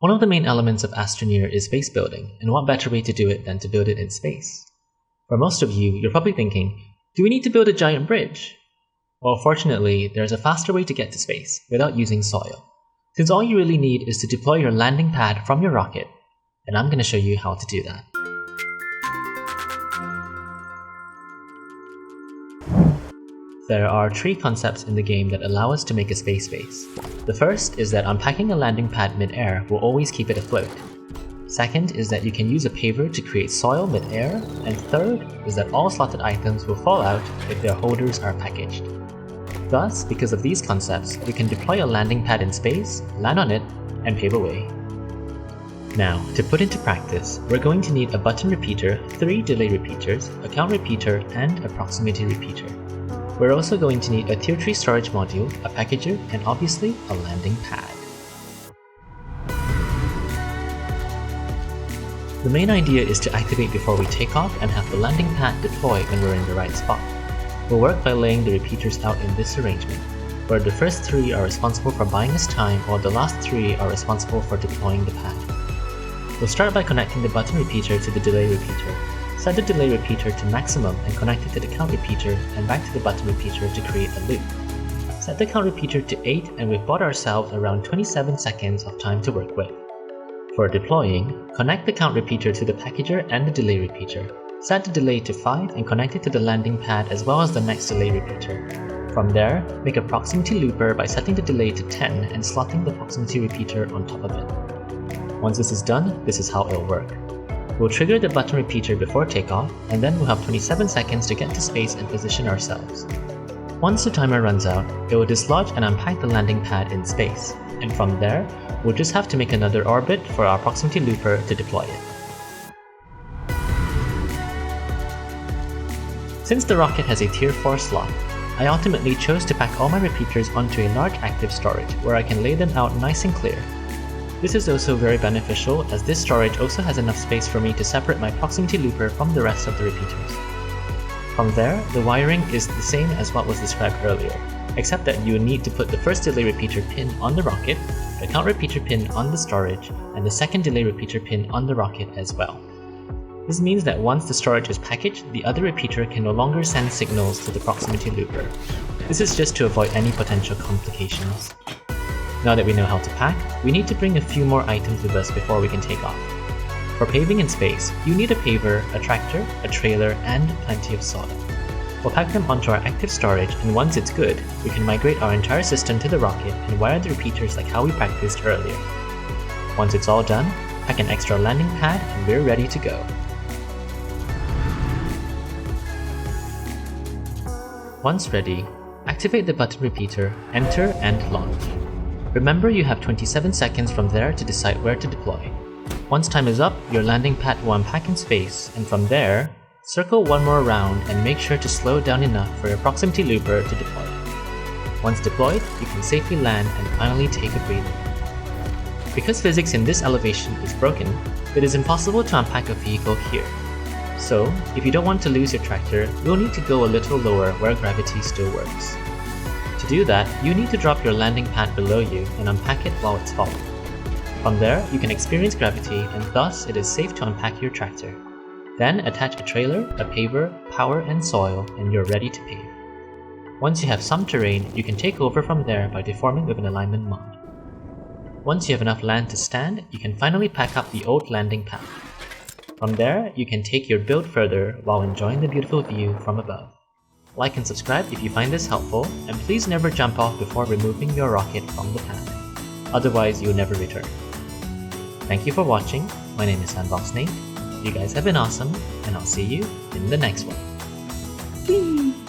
One of the main elements of Astroneer is base building, and what better way to do it than to build it in space? For most of you, you're probably thinking, do we need to build a giant bridge? Well, fortunately, there's a faster way to get to space without using soil, since all you really need is to deploy your landing pad from your rocket, and I'm going to show you how to do that. There are three concepts in the game that allow us to make a space base. The first is that unpacking a landing pad mid-air will always keep it afloat. Second is that you can use a paver to create soil mid-air, and third is that all slotted items will fall out if their holders are packaged. Thus, because of these concepts, we can deploy a landing pad in space, land on it, and pave away. Now, to put into practice, we're going to need a button repeater, 3 delay repeaters, a count repeater, and a proximity repeater. We're also going to need a tier 3 storage module, a packager, and obviously a landing pad. The main idea is to activate before we take off and have the landing pad deploy when we're in the right spot. We'll work by laying the repeaters out in this arrangement, where the first 3 are responsible for buying us time while the last 3 are responsible for deploying the pad. We'll start by connecting the button repeater to the delay repeater. Set the delay repeater to maximum and connect it to the count repeater and back to the button repeater to create a loop. Set the count repeater to 8 and we've bought ourselves around 27 seconds of time to work with. For deploying, connect the count repeater to the packager and the delay repeater. Set the delay to 5 and connect it to the landing pad as well as the next delay repeater. From there, make a proximity looper by setting the delay to 10 and slotting the proximity repeater on top of it. Once this is done, this is how it'll work. We'll trigger the button repeater before takeoff, and then we'll have 27 seconds to get to space and position ourselves. Once the timer runs out, it will dislodge and unpack the landing pad in space, and from there, we'll just have to make another orbit for our proximity looper to deploy it. Since the rocket has a tier 4 slot, I ultimately chose to pack all my repeaters onto a large active storage where I can lay them out nice and clear. This is also very beneficial as this storage also has enough space for me to separate my proximity looper from the rest of the repeaters. From there, the wiring is the same as what was described earlier, except that you need to put the first delay repeater pin on the rocket, the count repeater pin on the storage, and the second delay repeater pin on the rocket as well. This means that once the storage is packaged, the other repeater can no longer send signals to the proximity looper. This is just to avoid any potential complications. Now that we know how to pack, we need to bring a few more items with us before we can take off. For paving in space, you need a paver, a tractor, a trailer, and plenty of soil. We'll pack them onto our active storage, and once it's good, we can migrate our entire system to the rocket and wire the repeaters like how we practiced earlier. Once it's all done, pack an extra landing pad and we're ready to go. Once ready, activate the button repeater, enter, and launch. Remember you have 27 seconds from there to decide where to deploy. Once time is up, your landing pad will unpack in space, and from there, circle one more round and make sure to slow down enough for your proximity looper to deploy. Once deployed, you can safely land and finally take a breather. Because physics in this elevation is broken, it is impossible to unpack a vehicle here. So, if you don't want to lose your tractor, you'll need to go a little lower where gravity still works. To do that, you need to drop your landing pad below you and unpack it while it's falling. From there, you can experience gravity and thus it is safe to unpack your tractor. Then attach a trailer, a paver, power and soil, and you're ready to pave. Once you have some terrain, you can take over from there by deforming with an alignment mod. Once you have enough land to stand, you can finally pack up the old landing pad. From there, you can take your build further while enjoying the beautiful view from above. Like and subscribe if you find this helpful, and please never jump off before removing your rocket from the pad. Otherwise, you'll never return. Thank you for watching. My name is Sandbox Nate. You guys have been awesome, and I'll see you in the next one. Whee!